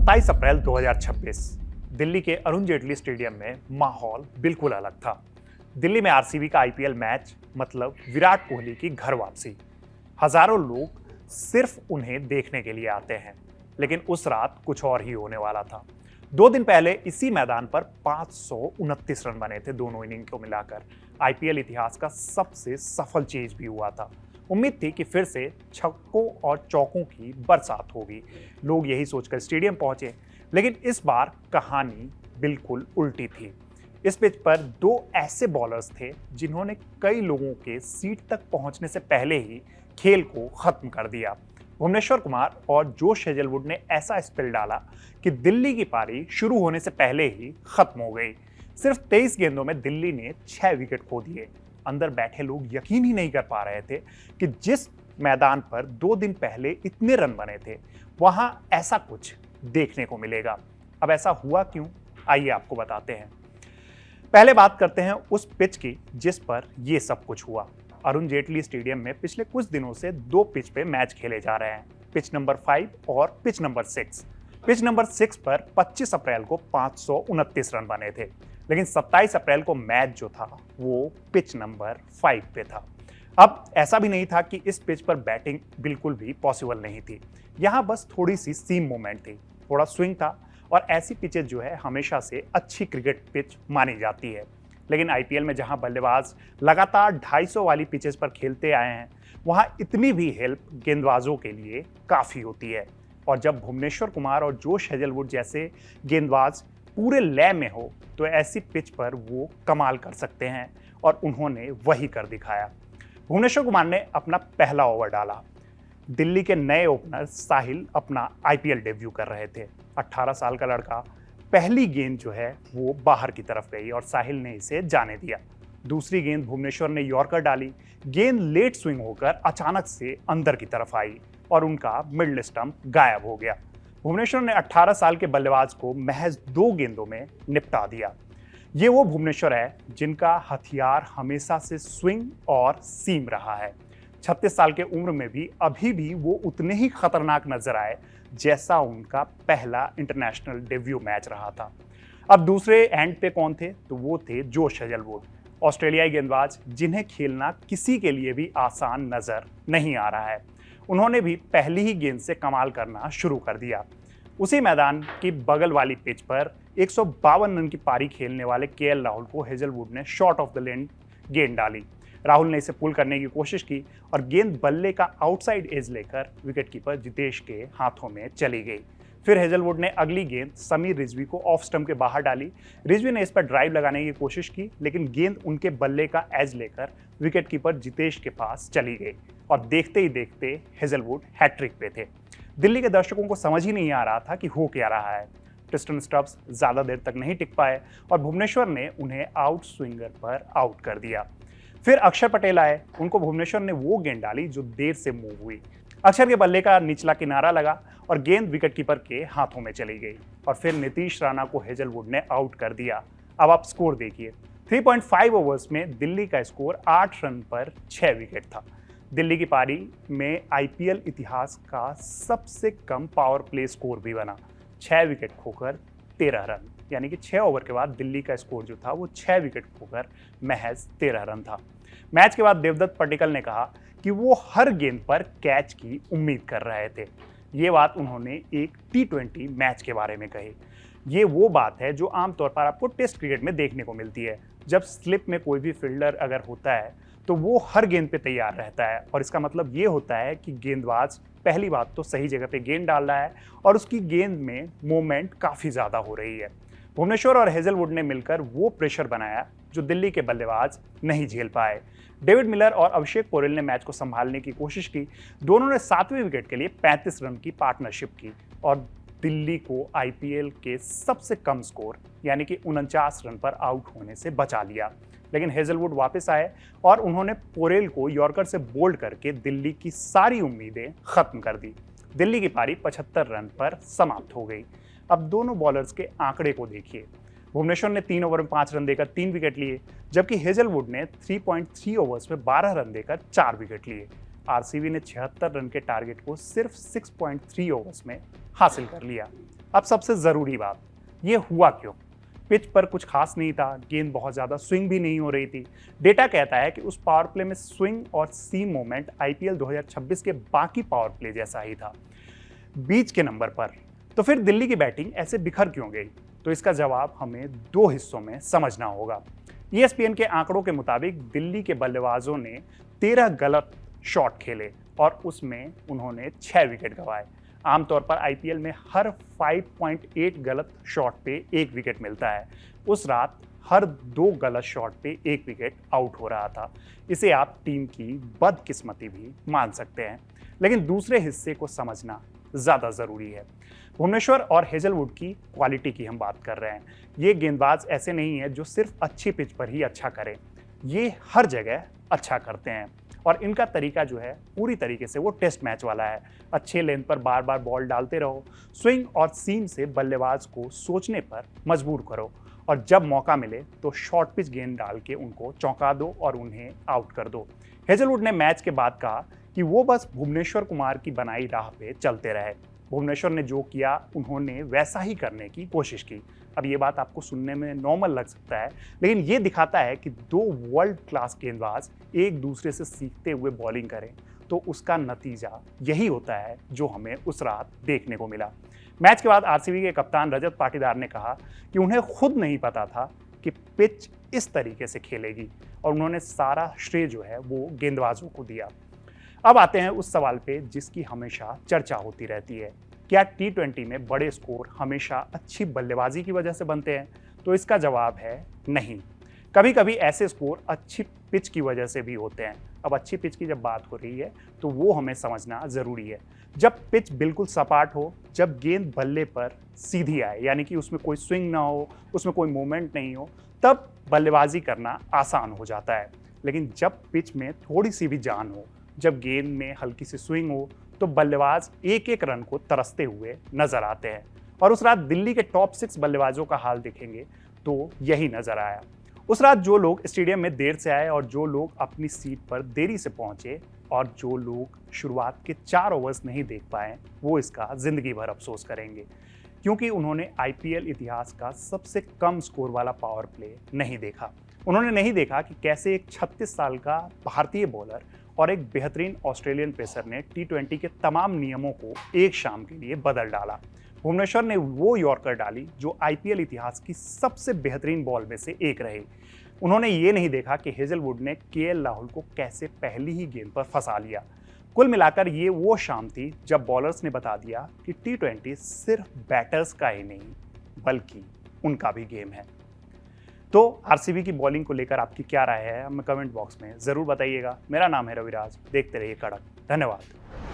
27 अप्रैल 2026 दिल्ली के अरुण जेटली स्टेडियम में माहौल बिल्कुल अलग था। दिल्ली में आरसीबी का आईपीएल मैच मतलब विराट कोहली की घर वापसी। हजारों लोग सिर्फ उन्हें देखने के लिए आते हैं, लेकिन उस रात कुछ और ही होने वाला था। 2 दिन पहले इसी मैदान पर 529 रन बने थे दोनों इनिंग को मिलाकर। आईपीएल इतिहास का सबसे सफल चेज भी हुआ था। उम्मीद थी कि फिर से छक्कों और चौकों की बरसात होगी। लोग यही सोचकर स्टेडियम पहुंचे, लेकिन इस बार कहानी बिल्कुल उल्टी थी। इस पिच पर 2 ऐसे बॉलर्स थे जिन्होंने कई लोगों के सीट तक पहुंचने से पहले ही खेल को खत्म कर दिया। भुवनेश्वर कुमार और जोश हेजलवुड ने ऐसा स्पेल डाला कि दिल्ली की पारी शुरू होने से पहले ही खत्म हो गई। सिर्फ 23 गेंदों में दिल्ली ने 6 विकेट खो दिए। अंदर बैठे लोग यकीन ही नहीं कर पा रहे थे कि जिस मैदान पर 2 दिन पहले इतने रन बने थे, वहां ऐसा कुछ देखने को मिलेगा। अब ऐसा हुआ क्यों, आइए आपको बताते हैं। पहले बात करते हैं उस पिच की जिस पर यह सब कुछ हुआ। अरुण जेटली स्टेडियम में पिछले कुछ दिनों से 2 पिच पे मैच खेले जा रहे हैं, पिच नंबर 5 और पिच नंबर 6। पिच नंबर 6 पर 25 अप्रैल को 529 रन बने थे, लेकिन 27 अप्रैल को मैच जो था वो पिच नंबर 5 पे था। अब ऐसा भी नहीं था कि इस पिच पर बैटिंग बिल्कुल भी पॉसिबल नहीं थी। यहाँ बस थोड़ी सी सीम मूवमेंट थी, थोड़ा स्विंग था, और ऐसी पिचेज जो है हमेशा से अच्छी क्रिकेट पिच मानी जाती है। लेकिन आईपीएल में जहां बल्लेबाज लगातार 250 वाली पिचेस पर खेलते आए हैं, वहां इतनी भी हेल्प गेंदबाजों के लिए काफ़ी होती है। और जब भुवनेश्वर कुमार और जोश हेजलवुड जैसे गेंदबाज पूरे लय में हो, तो ऐसी पिच पर वो कमाल कर सकते हैं, और उन्होंने वही कर दिखाया। भुवनेश्वर कुमार ने अपना पहला ओवर डाला। दिल्ली के नए ओपनर साहिल अपना आईपीएल डेब्यू कर रहे थे। 18 साल का लड़का, पहली गेंद जो है वो बाहर की तरफ गई और साहिल ने इसे जाने दिया। दूसरी गेंद भुवनेश्वर ने यॉर्कर डाली। गेंद लेट स्विंग होकर अचानक से अंदर की तरफ आई और उनका मिडल स्टंप गायब हो गया। भुवनेश्वर ने 18 साल के बल्लेबाज को महज 2 गेंदों में निपटा दिया। ये वो भुवनेश्वर है जिनका हथियार हमेशा से स्विंग और सीम रहा है। 36 साल के उम्र में भी अभी भी वो उतने ही खतरनाक नजर आए जैसा उनका पहला इंटरनेशनल डेब्यू मैच रहा था। अब दूसरे एंड पे कौन थे, तो वो थे जोश हेजलवुड, ऑस्ट्रेलियाई गेंदबाज जिन्हें खेलना किसी के लिए भी आसान नजर नहीं आ रहा है। उन्होंने भी पहली ही गेंद से कमाल करना शुरू कर दिया। उसी मैदान की बगल वाली पिच पर 152 रन की पारी खेलने वाले केएल राहुल को हेजलवुड ने शॉर्ट ऑफ द लेंथ गेंद डाली। राहुल ने इसे पुल करने की कोशिश की और गेंद बल्ले का आउटसाइड एज लेकर विकेटकीपर जितेश के हाथों में चली गई। फिर हेजलवुड ने अगली गेंद समीर रिजवी को ऑफ स्टंप के बाहर डाली। रिजवी ने इस पर ड्राइव लगाने की कोशिश की, लेकिन गेंद उनके बल्ले का एज लेकर विकेटकीपर जितेश के पास चली गई और देखते ही देखते हेजलवुड हैट्रिक पे थे। दिल्ली के दर्शकों को समझ ही नहीं आ रहा था कि हो क्या रहा है। ट्रिस्टन स्टब्स ज्यादा देर तक नहीं टिक पाए और भुवनेश्वर ने उन्हें आउट स्विंगर पर आउट कर दिया। फिर अक्षर पटेल आए, उनको भुवनेश्वर ने वो गेंद डाली जो देर से मूव हुई। अक्षर के बल्ले का निचला किनारा लगा और गेंद विकेटकीपर के हाथों में चली गई, और फिर नीतीश राणा को हेजलवुड ने आउट कर दिया। अब आप स्कोर देखिए, 3.5 ओवर्स में दिल्ली का स्कोर 8 रन पर 6 विकेट था। दिल्ली की पारी में आईपीएल इतिहास का सबसे कम पावर प्ले स्कोर भी बना, 6 विकेट खोकर 13 रन, यानी कि 6 ओवर के बाद दिल्ली का स्कोर जो था वो 6 विकेट खोकर महज 13 रन था। मैच के बाद देवदत्त पट्टिकल ने कहा कि वो हर गेंद पर कैच की उम्मीद कर रहे थे। ये बात उन्होंने एक T20 मैच के बारे में कही। ये वो बात है जो आमतौर पर आपको टेस्ट क्रिकेट में देखने को मिलती है। जब स्लिप में कोई भी फील्डर अगर होता है तो वो हर गेंद पे तैयार रहता है, और इसका मतलब ये होता है कि गेंदबाज पहली बात तो सही जगह पे गेंद डाल रहा है और उसकी गेंद में मूवमेंट काफ़ी ज़्यादा हो रही है। भुवनेश्वर और हेजलवुड ने मिलकर वो प्रेशर बनाया जो दिल्ली के बल्लेबाज नहीं झेल पाए। डेविड मिलर और अभिषेक पोरेल ने मैच को संभालने की कोशिश की। दोनों ने 7वें विकेट के लिए 35 रन की पार्टनरशिप की और दिल्ली को आईपीएल के सबसे कम स्कोर यानी कि 49 रन पर आउट होने से बचा लिया। लेकिन हेजलवुड वापस आए और उन्होंने पोरेल को यॉर्कर से बोल्ड करके दिल्ली की सारी उम्मीदें खत्म कर दी। दिल्ली की पारी 75 रन पर समाप्त हो गई। अब दोनों बॉलर्स के आंकड़े को देखिए। भुवनेश्वर ने 3 ओवर में 5 रन देकर 3 विकेट लिए, जबकि हेजलवुड ने 3.3 ओवर्स में 12 रन देकर 4 विकेट लिए। आरसीबी ने 76 रन के टारगेट को सिर्फ 6.3 ओवर्स में हासिल कर लिया। अब सबसे ज़रूरी बात, ये हुआ क्यों? पिच पर कुछ खास नहीं था, गेंद बहुत ज़्यादा स्विंग भी नहीं हो रही थी। डेटा कहता है कि उस पावर प्ले में स्विंग और सीम मोमेंट आईपीएल 2026 के बाकी पावर प्ले जैसा ही था, बीच के नंबर पर। तो फिर दिल्ली की बैटिंग ऐसे बिखर क्यों गई? तो इसका जवाब हमें दो हिस्सों में समझना होगा। ESPN के आंकड़ों के मुताबिक दिल्ली के बल्लेबाजों ने 13 गलत शॉट खेले और उसमें उन्होंने 6 विकेट गंवाए। आमतौर पर आईपीएल में हर 5.8 गलत शॉट पे 1 विकेट मिलता है। उस रात हर 2 गलत शॉट पे 1 विकेट आउट हो रहा था। इसे आप टीम की बदकिस्मती भी मान सकते हैं, लेकिन दूसरे हिस्से को समझना ज़्यादा ज़रूरी है। भुवनेश्वर और हेजलवुड की क्वालिटी की हम बात कर रहे हैं। ये गेंदबाज ऐसे नहीं है जो सिर्फ अच्छी पिच पर ही अच्छा करें, ये हर जगह अच्छा करते हैं और इनका तरीका जो है पूरी तरीके से वो टेस्ट मैच वाला है। अच्छे लेंथ पर बार बार बॉल डालते रहो, स्विंग और सीम से बल्लेबाज को सोचने पर मजबूर करो और जब मौका मिले तो शॉर्ट पिच गेंद डाल के उनको चौंका दो और उन्हें आउट कर दो। हेजलवुड ने मैच के बाद कहा कि वो बस भुवनेश्वर कुमार की बनाई राह पे चलते रहे। भुवनेश्वर ने जो किया उन्होंने वैसा ही करने की कोशिश की। अब ये बात आपको सुनने में नॉर्मल लग सकता है, लेकिन ये दिखाता है कि दो वर्ल्ड क्लास गेंदबाज एक दूसरे से सीखते हुए बॉलिंग करें तो उसका नतीजा यही होता है जो हमें उस रात देखने को मिला। मैच के बाद आरसीबी के कप्तान रजत पाटीदार ने कहा कि उन्हें खुद नहीं पता था कि पिच इस तरीके से खेलेगी और उन्होंने सारा श्रेय जो है वो गेंदबाजों को दिया। अब आते हैं उस सवाल पे जिसकी हमेशा चर्चा होती रहती है, क्या T20 में बड़े स्कोर हमेशा अच्छी बल्लेबाजी की वजह से बनते हैं? तो इसका जवाब है नहीं। कभी कभी ऐसे स्कोर अच्छी पिच की वजह से भी होते हैं। अब अच्छी पिच की जब बात हो रही है तो वो हमें समझना ज़रूरी है। जब पिच बिल्कुल सपाट हो, जब गेंद बल्ले पर सीधी आए, यानी कि उसमें कोई स्विंग ना हो, उसमें कोई मूवमेंट नहीं हो, तब बल्लेबाजी करना आसान हो जाता है। लेकिन जब पिच में थोड़ी सी भी जान हो, जब गेंद में हल्की सी स्विंग हो, तो बल्लेबाज एक एक रन को तरसते हुए नजर आते हैं। और उस रात दिल्ली के टॉप 6 बल्लेबाजों का हाल देखेंगे तो यही नजर आया। उस रात जो लोग स्टेडियम में देर से आए और जो लोग अपनी सीट पर देरी से पहुंचे और जो लोग शुरुआत के 4 ओवर्स नहीं देख पाए, वो इसका जिंदगी भर अफसोस करेंगे, क्योंकि उन्होंने आईपीएल इतिहास का सबसे कम स्कोर वाला पावर प्ले नहीं देखा। उन्होंने नहीं देखा कि कैसे एक 36 साल का भारतीय बॉलर और एक बेहतरीन ऑस्ट्रेलियन पेसर ने T20 के तमाम नियमों को एक शाम के लिए बदल डाला। भुवनेश्वर ने वो यॉर्कर डाली जो आईपीएल इतिहास की सबसे बेहतरीन बॉल में से एक रही। उन्होंने ये नहीं देखा कि हेजलवुड ने केएल राहुल को कैसे पहली ही गेंद पर फंसा लिया। कुल मिलाकर ये वो शाम थी जब बॉलर्स ने बता दिया कि T20 सिर्फ बैटर्स का ही नहीं बल्कि उनका भी गेम है। तो आरसीबी की बॉलिंग को लेकर आपकी क्या राय है, हमें कमेंट बॉक्स में ज़रूर बताइएगा। मेरा नाम है रविराज, देखते रहिए कड़क। धन्यवाद।